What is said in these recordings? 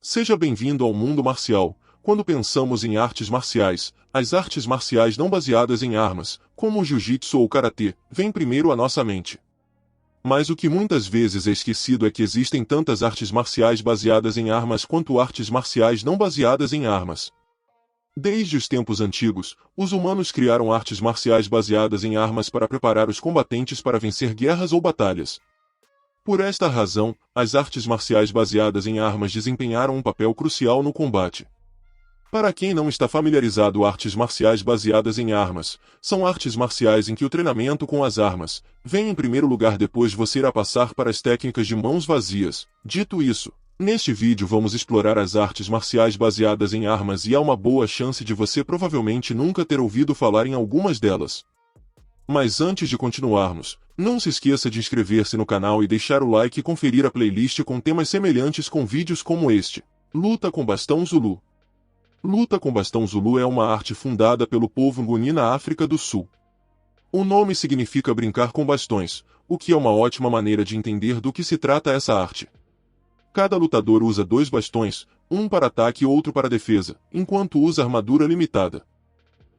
Seja bem-vindo ao mundo marcial. Quando pensamos em artes marciais, as artes marciais não baseadas em armas, como o jiu-jitsu ou o karatê, vêm primeiro à nossa mente. Mas o que muitas vezes é esquecido é que existem tantas artes marciais baseadas em armas quanto artes marciais não baseadas em armas. Desde os tempos antigos, os humanos criaram artes marciais baseadas em armas para preparar os combatentes para vencer guerras ou batalhas. Por esta razão, as artes marciais baseadas em armas desempenharam um papel crucial no combate. Para quem não está familiarizado, artes marciais baseadas em armas são artes marciais em que o treinamento com as armas vem em primeiro lugar, depois você irá passar para as técnicas de mãos vazias. Dito isso, neste vídeo vamos explorar as artes marciais baseadas em armas e há uma boa chance de você provavelmente nunca ter ouvido falar em algumas delas. Mas antes de continuarmos, não se esqueça de inscrever-se no canal e deixar o like e conferir a playlist com temas semelhantes com vídeos como este. Luta com bastão Zulu. Luta com bastão Zulu é uma arte fundada pelo povo Nguni na África do Sul. O nome significa brincar com bastões, o que é uma ótima maneira de entender do que se trata essa arte. Cada lutador usa 2 bastões, um para ataque e outro para defesa, enquanto usa armadura limitada.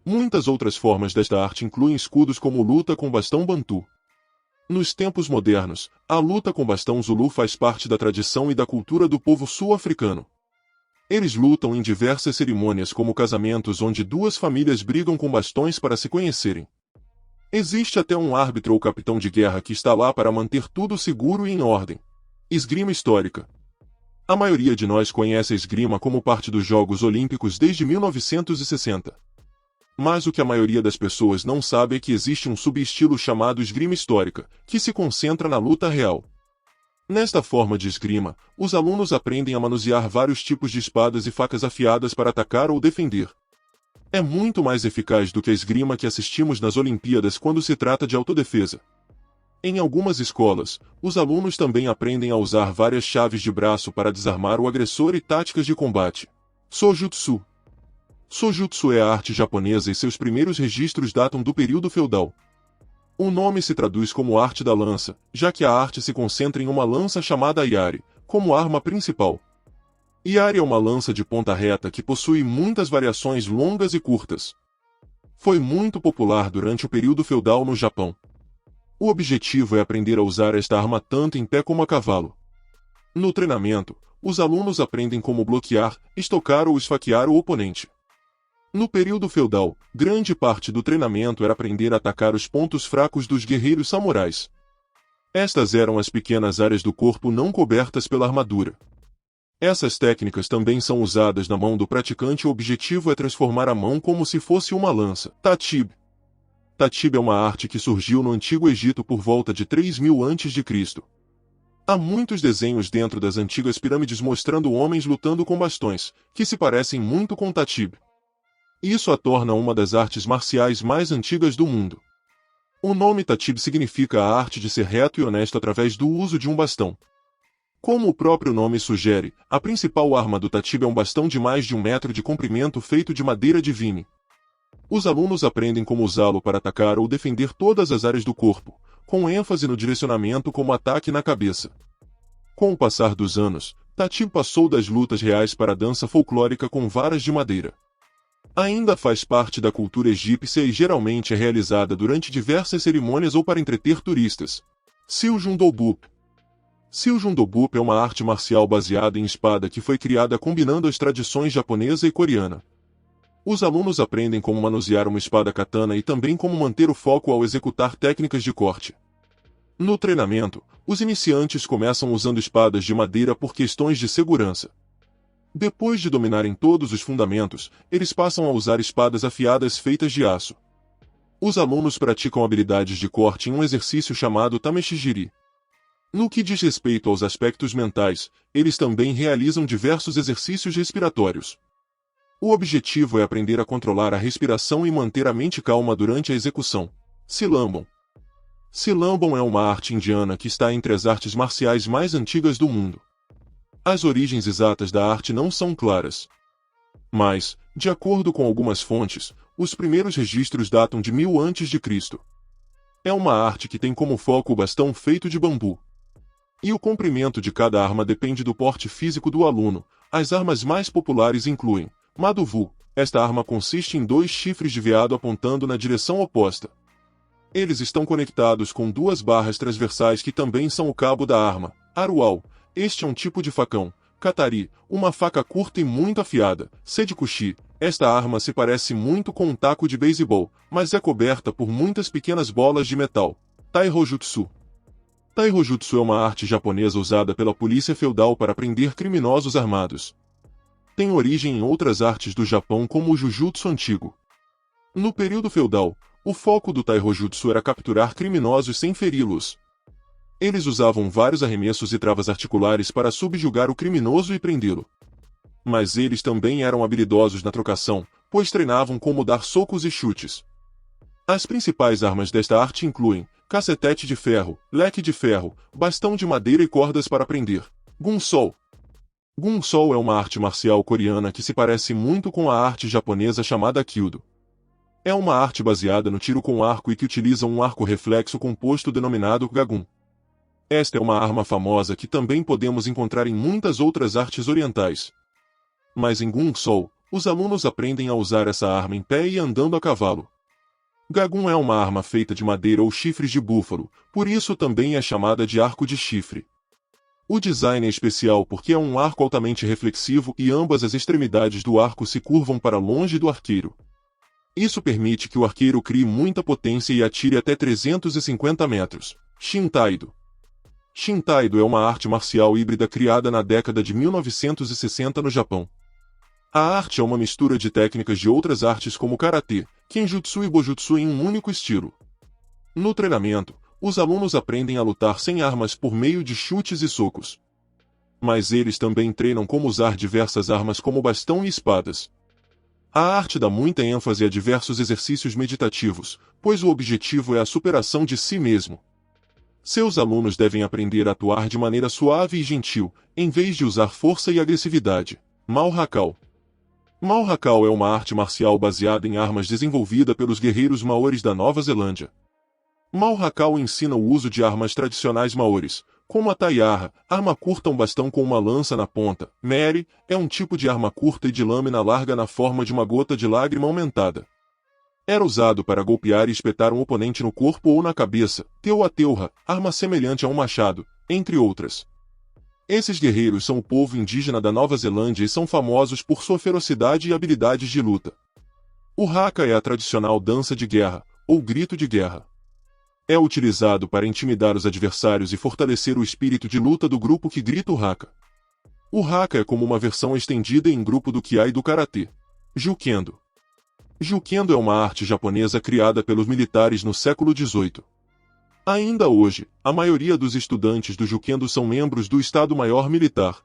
Muitas outras formas desta arte incluem escudos como luta com bastão Bantu. Nos tempos modernos, a luta com bastão Zulu faz parte da tradição e da cultura do povo sul-africano. Eles lutam em diversas cerimônias como casamentos onde 2 famílias brigam com bastões para se conhecerem. Existe até um árbitro ou capitão de guerra que está lá para manter tudo seguro e em ordem. Esgrima histórica. A maioria de nós conhece a esgrima como parte dos Jogos Olímpicos desde 1960. Mas o que a maioria das pessoas não sabe é que existe um subestilo chamado esgrima histórica, que se concentra na luta real. Nesta forma de esgrima, os alunos aprendem a manusear vários tipos de espadas e facas afiadas para atacar ou defender. É muito mais eficaz do que a esgrima que assistimos nas Olimpíadas quando se trata de autodefesa. Em algumas escolas, os alunos também aprendem a usar várias chaves de braço para desarmar o agressor e táticas de combate. Sojutsu. Sojutsu é a arte japonesa e seus primeiros registros datam do período feudal. O nome se traduz como arte da lança, já que a arte se concentra em uma lança chamada Yari, como arma principal. Yari é uma lança de ponta reta que possui muitas variações longas e curtas. Foi muito popular durante o período feudal no Japão. O objetivo é aprender a usar esta arma tanto em pé como a cavalo. No treinamento, os alunos aprendem como bloquear, estocar ou esfaquear o oponente. No período feudal, grande parte do treinamento era aprender a atacar os pontos fracos dos guerreiros samurais. Estas eram as pequenas áreas do corpo não cobertas pela armadura. Essas técnicas também são usadas na mão do praticante. O objetivo é transformar a mão como se fosse uma lança. Tatib. Tatib é uma arte que surgiu no Antigo Egito por volta de 3000 a.C. Há muitos desenhos dentro das antigas pirâmides mostrando homens lutando com bastões, que se parecem muito com Tatib. Isso a torna uma das artes marciais mais antigas do mundo. O nome Tatib significa a arte de ser reto e honesto através do uso de um bastão. Como o próprio nome sugere, a principal arma do Tatib é um bastão de mais de 1 metro de comprimento feito de madeira de vine. Os alunos aprendem como usá-lo para atacar ou defender todas as áreas do corpo, com ênfase no direcionamento como ataque na cabeça. Com o passar dos anos, Tatib passou das lutas reais para a dança folclórica com varas de madeira. Ainda faz parte da cultura egípcia e geralmente é realizada durante diversas cerimônias ou para entreter turistas. Siljundobup. Siljundobup é uma arte marcial baseada em espada que foi criada combinando as tradições japonesa e coreana. Os alunos aprendem como manusear uma espada katana e também como manter o foco ao executar técnicas de corte. No treinamento, os iniciantes começam usando espadas de madeira por questões de segurança. Depois de dominarem todos os fundamentos, eles passam a usar espadas afiadas feitas de aço. Os alunos praticam habilidades de corte em um exercício chamado Tameshijiri. No que diz respeito aos aspectos mentais, eles também realizam diversos exercícios respiratórios. O objetivo é aprender a controlar a respiração e manter a mente calma durante a execução. Silambam. Silambam é uma arte indiana que está entre as artes marciais mais antigas do mundo. As origens exatas da arte não são claras. Mas, de acordo com algumas fontes, os primeiros registros datam de 1000 a.C. É uma arte que tem como foco o bastão feito de bambu. E o comprimento de cada arma depende do porte físico do aluno, as armas mais populares incluem Maduvu. Esta arma consiste em 2 chifres de veado apontando na direção oposta. Eles estão conectados com 2 barras transversais que também são o cabo da arma. Aruau. Este é um tipo de facão. Katari, uma faca curta e muito afiada. Sedikushi. Esta arma se parece muito com um taco de beisebol, mas é coberta por muitas pequenas bolas de metal. Tairojutsu. Tairojutsu é uma arte japonesa usada pela polícia feudal para prender criminosos armados. Tem origem em outras artes do Japão como o Jujutsu antigo. No período feudal, o foco do Tairojutsu era capturar criminosos sem feri-los. Eles usavam vários arremessos e travas articulares para subjugar o criminoso e prendê-lo. Mas eles também eram habilidosos na trocação, pois treinavam como dar socos e chutes. As principais armas desta arte incluem cacetete de ferro, leque de ferro, bastão de madeira e cordas para prender. Gunsol. Gunsol é uma arte marcial coreana que se parece muito com a arte japonesa chamada Kyudo. É uma arte baseada no tiro com arco e que utiliza um arco reflexo composto denominado Gagun. Esta é uma arma famosa que também podemos encontrar em muitas outras artes orientais. Mas em Gunsol, os alunos aprendem a usar essa arma em pé e andando a cavalo. Gagun é uma arma feita de madeira ou chifres de búfalo, por isso também é chamada de arco de chifre. O design é especial porque é um arco altamente reflexivo e ambas as extremidades do arco se curvam para longe do arqueiro. Isso permite que o arqueiro crie muita potência e atire até 350 metros. Shintaido. Shintaido é uma arte marcial híbrida criada na década de 1960 no Japão. A arte é uma mistura de técnicas de outras artes como karatê, kenjutsu e bojutsu em um único estilo. No treinamento, os alunos aprendem a lutar sem armas por meio de chutes e socos. Mas eles também treinam como usar diversas armas como bastão e espadas. A arte dá muita ênfase a diversos exercícios meditativos, pois o objetivo é a superação de si mesmo. Seus alunos devem aprender a atuar de maneira suave e gentil, em vez de usar força e agressividade. Malhakal. Malhakal é uma arte marcial baseada em armas desenvolvida pelos guerreiros maoris da Nova Zelândia. Malhakal ensina o uso de armas tradicionais maoris, como a taiaha, arma curta um bastão com uma lança na ponta. Meri é um tipo de arma curta e de lâmina larga na forma de uma gota de lágrima aumentada. Era usado para golpear e espetar um oponente no corpo ou na cabeça. Teuha, arma semelhante a um machado, entre outras. Esses guerreiros são o povo indígena da Nova Zelândia e são famosos por sua ferocidade e habilidades de luta. O haka é a tradicional dança de guerra, ou grito de guerra. É utilizado para intimidar os adversários e fortalecer o espírito de luta do grupo que grita o haka. O haka é como uma versão estendida em grupo do kiai do karatê. Jukendo. Jukendo é uma arte japonesa criada pelos militares no século XVIII. Ainda hoje, a maioria dos estudantes do Jukendo são membros do Estado-Maior Militar.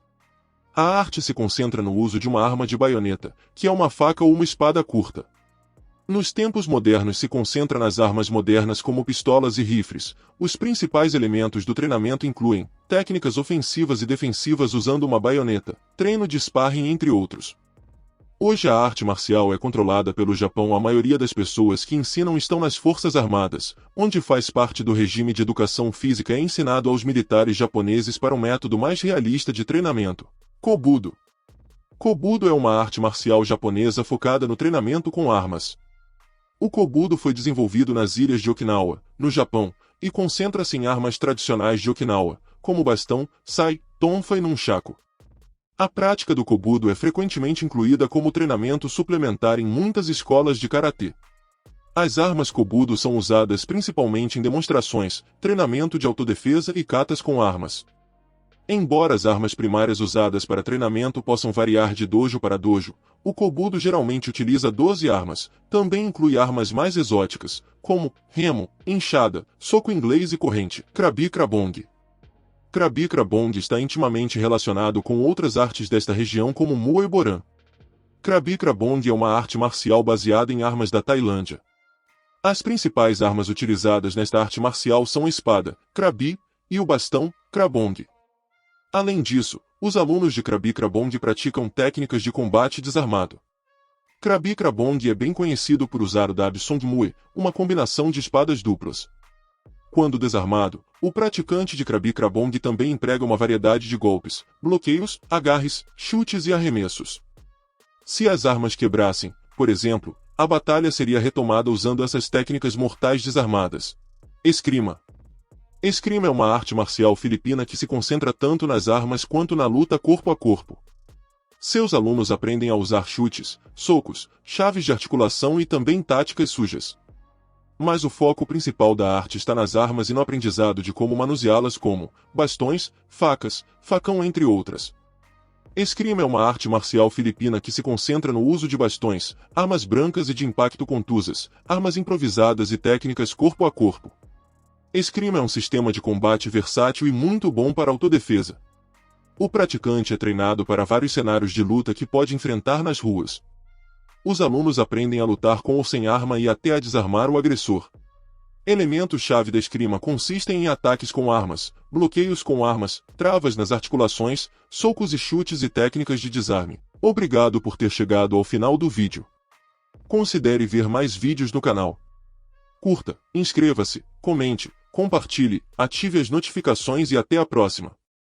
A arte se concentra no uso de uma arma de baioneta, que é uma faca ou uma espada curta. Nos tempos modernos se concentra nas armas modernas como pistolas e rifles. Os principais elementos do treinamento incluem técnicas ofensivas e defensivas usando uma baioneta, treino de sparring entre outros. Hoje a arte marcial é controlada pelo Japão. A maioria das pessoas que ensinam estão nas Forças Armadas, onde faz parte do regime de educação física. É ensinado aos militares japoneses para um método mais realista de treinamento. Kobudo. Kobudo é uma arte marcial japonesa focada no treinamento com armas. O Kobudo foi desenvolvido nas ilhas de Okinawa, no Japão, e concentra-se em armas tradicionais de Okinawa, como bastão, sai, tonfa e nunchaku. A prática do Kobudo é frequentemente incluída como treinamento suplementar em muitas escolas de karatê. As armas Kobudo são usadas principalmente em demonstrações, treinamento de autodefesa e katas com armas. Embora as armas primárias usadas para treinamento possam variar de dojo para dojo, o Kobudo geralmente utiliza 12 armas, também inclui armas mais exóticas, como remo, enxada, soco inglês e corrente. Krabi Krabong. Krabi Krabong está intimamente relacionado com outras artes desta região como Muay Boran. Krabi Krabong é uma arte marcial baseada em armas da Tailândia. As principais armas utilizadas nesta arte marcial são a espada, Krabi, e o bastão, Krabong. Além disso, os alunos de Krabi Krabong praticam técnicas de combate desarmado. Krabi Krabong é bem conhecido por usar o Dab Song Muay, uma combinação de espadas duplas. Quando desarmado, o praticante de Krabi Krabong também emprega uma variedade de golpes, bloqueios, agarres, chutes e arremessos. Se as armas quebrassem, por exemplo, a batalha seria retomada usando essas técnicas mortais desarmadas. Eskrima. Eskrima é uma arte marcial filipina que se concentra tanto nas armas quanto na luta corpo a corpo. Seus alunos aprendem a usar chutes, socos, chaves de articulação e também táticas sujas. Mas o foco principal da arte está nas armas e no aprendizado de como manuseá-las como bastões, facas, facão entre outras. Eskrima é uma arte marcial filipina que se concentra no uso de bastões, armas brancas e de impacto contusas, armas improvisadas e técnicas corpo a corpo. Eskrima é um sistema de combate versátil e muito bom para autodefesa. O praticante é treinado para vários cenários de luta que pode enfrentar nas ruas. Os alunos aprendem a lutar com ou sem arma e até a desarmar o agressor. Elementos-chave da eskrima consistem em ataques com armas, bloqueios com armas, travas nas articulações, socos e chutes e técnicas de desarme. Obrigado por ter chegado ao final do vídeo. Considere ver mais vídeos no canal. Curta, inscreva-se, comente, compartilhe, ative as notificações e até a próxima.